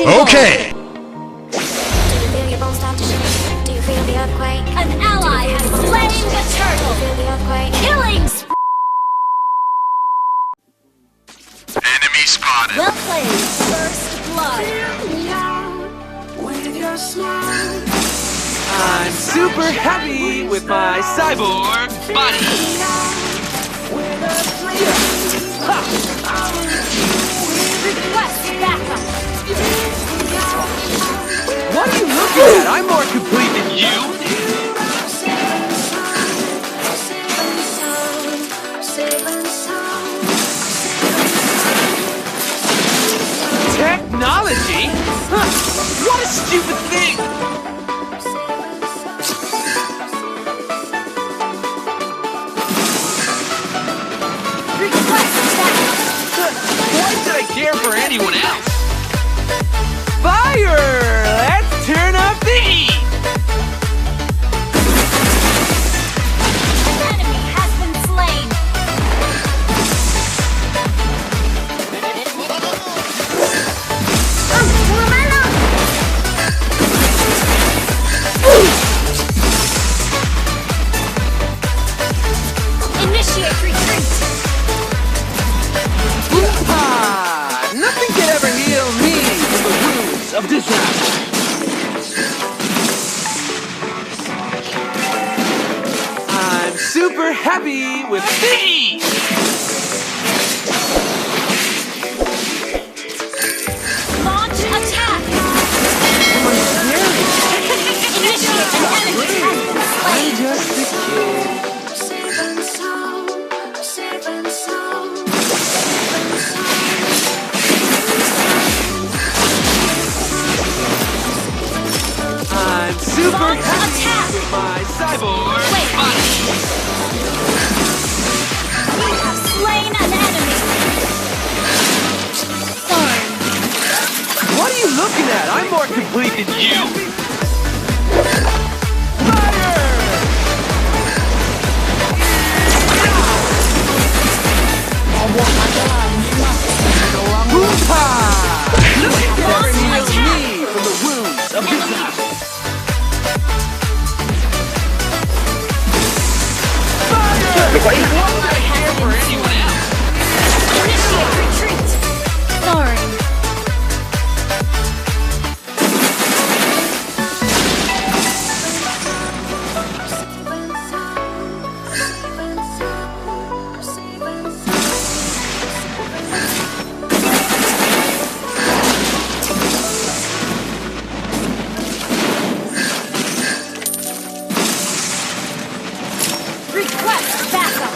Okay. Do you feel your bones start to shake? Do you feel the earthquake? An ally has slain the turtle. Feel the earthquake? Killing Enemy spotted. well played. First blood. I'm super happy with my cyborg body. Request backup. What are you looking at? I'm more complete than you. Technology? Huh. What a stupid thing! Why should I care for anyone else? Fire! Let's turn up the heat! An enemy has been slain. Initiate retreat. Nothing can ever heal me from the wounds of disaster. I'm super happy with me! Launch attack. Initiate an enemy has been I'm slain. just a kid. I'm super Launch happy attack. with my cyborg Wait. body. You have slain an enemy. Sorry. What are you looking at? I'm more complete than you. Fire! Hoo-ha! Nothing can ever heal me from the wounds of disaster. Fire! Why would I care for anyone else? Initiate retreat. Sorry. Request backup.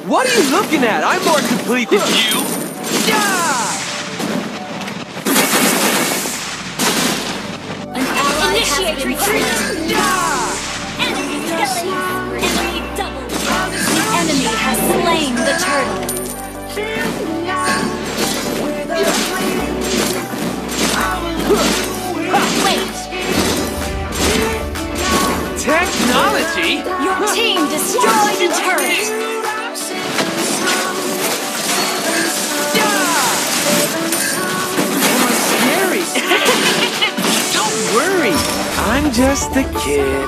What are you looking at? I'm more complete than you. Yeah! An ally initiate retreat. Yeah! Enemy killing. Enemy double kill. The enemy has slain the turtle. Wait. Technology? Your team destroyed a turret. Scary. Don't worry. I'm just a kid.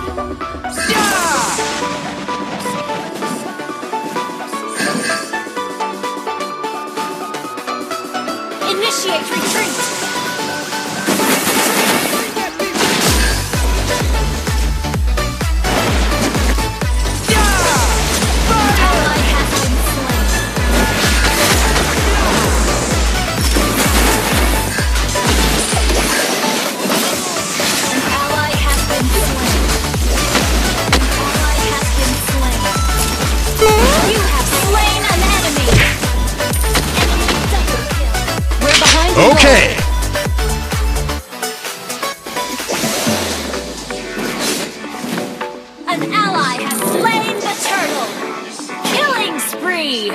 Initiate retreat. Ally has been slain. An ally has been slain. An ally has been slain. You have slain an enemy. Enemy double kill. We're behind you. Okay. An ally has slain the turtle. Killing spree.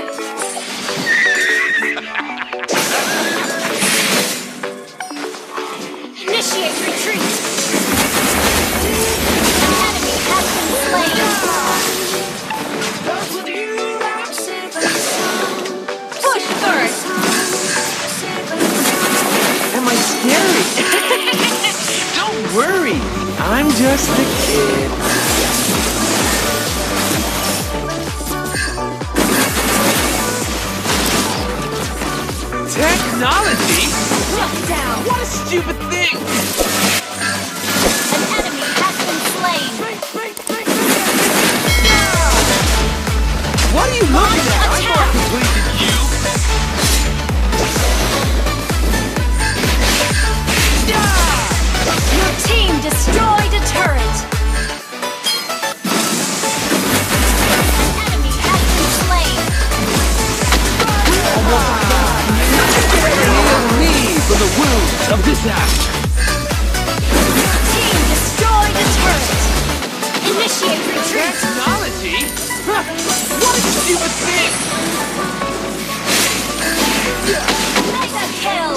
Initiate retreat. An enemy has been slain. Push third. scary. Don't worry, I'm just a kid. Technology? Shut down. What a stupid thing! An enemy has been slain. What are you looking at? I'm more complete than you. Your team destroyed a turret. An enemy has been slain. Heal me from the wounds of disaster. Your team destroyed a turret. Initiate retreat. Technology? Huh, what a stupid thing! Mega kill.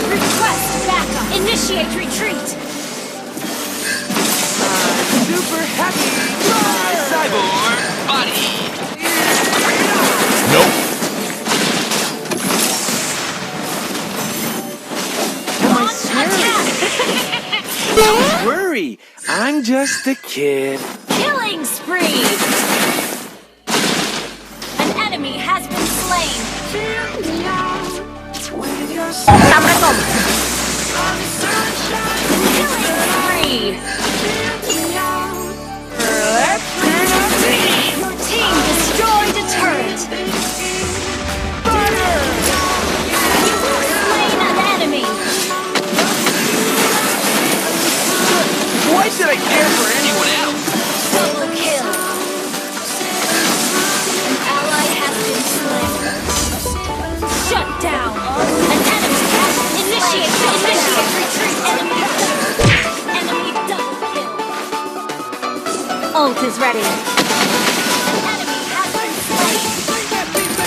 Request backup. Initiate retreat. Super happy! My cyborg body! Nope. Am I Launch scary? attack. Don't worry, I'm just a kid. Killing spree. An enemy has been slain. Killing spree. Let's turn up the heat. Your team destroyed a turret. You have slain an enemy. Why should I care for anyone else? Double kill. An ally has been slain. Shut down. An enemy has initiate retreat. Enemy double kill. Ult is ready. An enemy has been slain.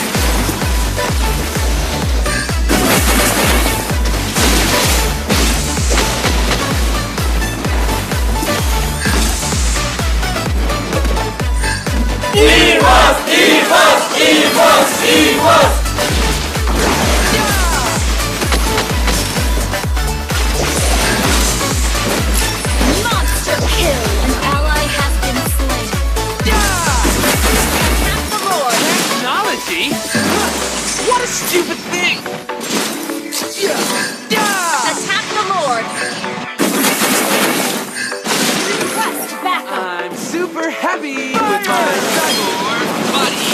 Monster kill. An ally has been slain. Attack the Lord. Technology? Huh, what a stupid thing! Attack the Lord. Request backup. I'm super happy with my cyborg body.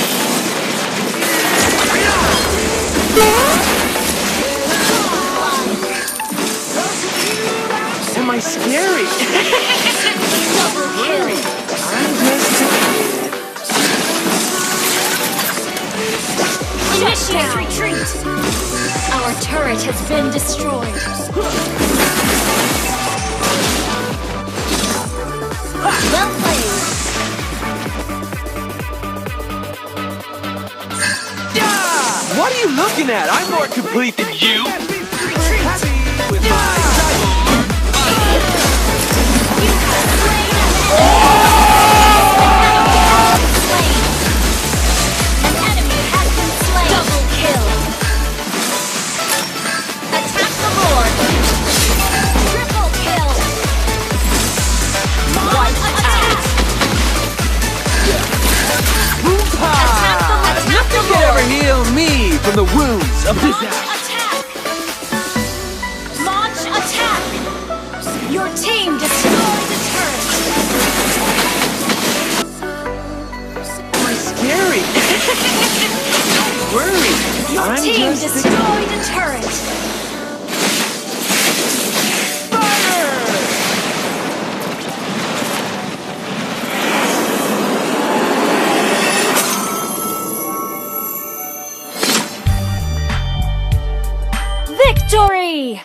Am I scary? Double kill. I'm just a kid. Initiate retreat. Our turret has been destroyed. Well played. What are you looking at? I'm more complete than you. Happy with my cyborg body. You have slain an enemy. An enemy has been slain. Double kill. Attack the Lord. Triple kill. One attack. Attack the Nothing can ever heal me from the wounds of Launch disaster. attack. Launch attack. Your team destroyed the turret. Am I scary? Don't worry, Your I'm team just a destroyed a turret. fire. Victory!